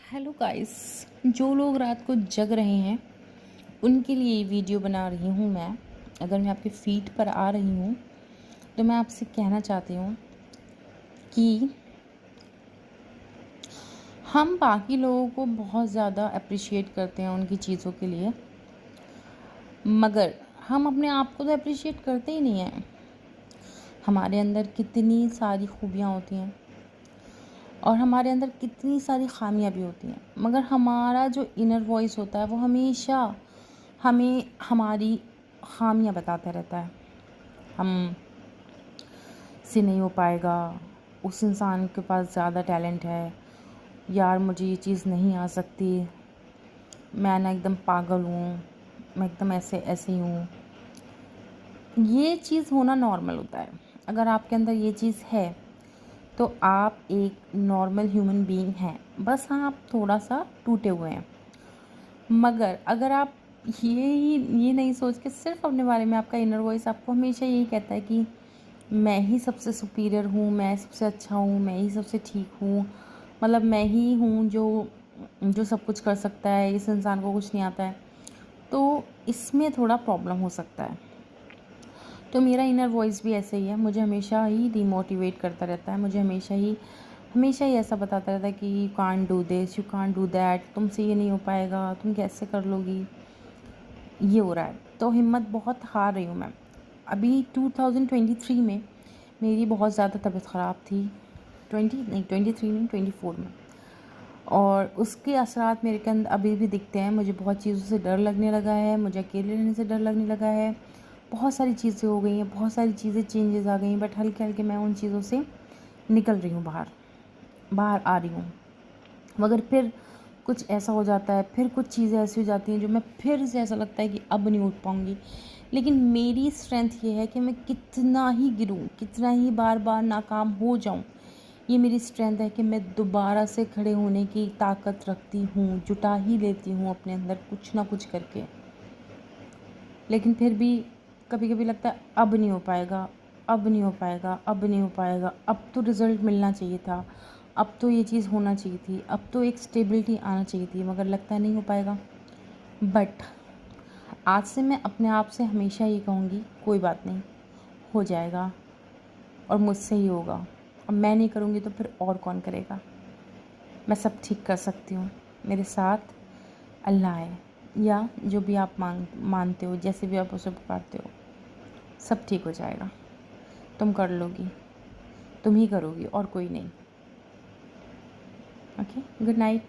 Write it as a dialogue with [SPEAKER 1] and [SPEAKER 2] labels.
[SPEAKER 1] Hello guys. जो लोग रात को जग रहे हैं उनके लिए ये वीडियो बना रही हूँ मैं। अगर मैं आपके फीड पर आ रही हूँ तो मैं आपसे कहना चाहती हूँ कि हम बाकी लोगों को बहुत ज़्यादा अप्रिशिएट करते हैं उनकी चीज़ों के लिए, मगर हम अपने आप को तो अप्रिशिएट करते ही नहीं हैं। हमारे अंदर कितनी सारी खूबियाँ होती हैं और हमारे अंदर कितनी सारी खामियां भी होती हैं, मगर हमारा जो इनर वॉइस होता है वो हमेशा हमें हमारी खामियां बताता रहता है। हम से नहीं हो पाएगा, उस इंसान के पास ज़्यादा टैलेंट है, यार मुझे ये चीज़ नहीं आ सकती, मैं ना एकदम पागल हूँ, मैं एकदम ऐसे ऐसे ही हूँ। ये चीज़ होना नॉर्मल होता है। अगर आपके अंदर ये चीज़ है तो आप एक नॉर्मल ह्यूमन बीइंग हैं, बस हाँ आप थोड़ा सा टूटे हुए हैं। मगर अगर आप ये नहीं सोच के सिर्फ अपने बारे में, आपका इनर वॉइस आपको हमेशा यही कहता है कि मैं ही सबसे सुपीरियर हूँ, मैं सबसे अच्छा हूँ, मैं ही सबसे ठीक हूँ, मतलब मैं ही हूँ जो जो सब कुछ कर सकता है, इस इंसान को कुछ नहीं आता है, तो इसमें थोड़ा प्रॉब्लम हो सकता है। तो मेरा इनर वॉइस भी ऐसे ही है, मुझे हमेशा ही डिमोटिवेट करता रहता है, मुझे हमेशा ही ऐसा बताता रहता है कि you can't do this, you can't do that, तुमसे ये नहीं हो पाएगा, तुम कैसे कर लोगी, ये हो रहा है। तो हिम्मत बहुत हार रही हूँ मैं। अभी 2023 में मेरी बहुत ज़्यादा तबीयत ख़राब थी, 23 नहीं 24 में, और उसके असरात मेरे के अंदर अभी भी दिखते हैं। मुझे बहुत चीज़ों से डर लगने लगा है, मुझे अकेले रहने से डर लगने लगा है, बहुत सारी चीज़ें हो गई हैं, बहुत सारी चीज़ें चेंजेस आ गई हैं, बट हल्के हल्के मैं उन चीज़ों से निकल रही हूँ, बाहर आ रही हूँ। मगर फिर कुछ ऐसा हो जाता है, फिर कुछ चीज़ें ऐसी हो जाती हैं जो मैं फिर से ऐसा लगता है कि अब नहीं उठ पाऊँगी। लेकिन मेरी स्ट्रेंथ ये है कि मैं कितना ही गिरूँ, कितना ही बार बार नाकाम हो जाऊँ, ये मेरी स्ट्रेंथ है कि मैं दोबारा से खड़े होने की ताकत रखती हूँ, जुटा ही लेती हूँ अपने अंदर कुछ ना कुछ करके। लेकिन फिर भी कभी कभी लगता है अब नहीं हो पाएगा, अब नहीं हो पाएगा, अब नहीं हो पाएगा, अब तो रिज़ल्ट मिलना चाहिए था, अब तो ये चीज़ होना चाहिए थी, अब तो एक स्टेबिलिटी आना चाहिए थी, मगर लगता है नहीं हो पाएगा। बट आज से मैं अपने आप से हमेशा ये कहूँगी, कोई बात नहीं, हो जाएगा और मुझसे ही होगा। अब मैं नहीं करूँगी तो फिर और कौन करेगा। मैं सब ठीक कर सकती हूँ, मेरे साथ अल्लाह है, या जो भी आप मानते हो, जैसे भी आप उसे पुकारते हो, सब ठीक हो जाएगा। तुम कर लोगी, तुम ही करोगी और कोई नहीं। Okay, good night.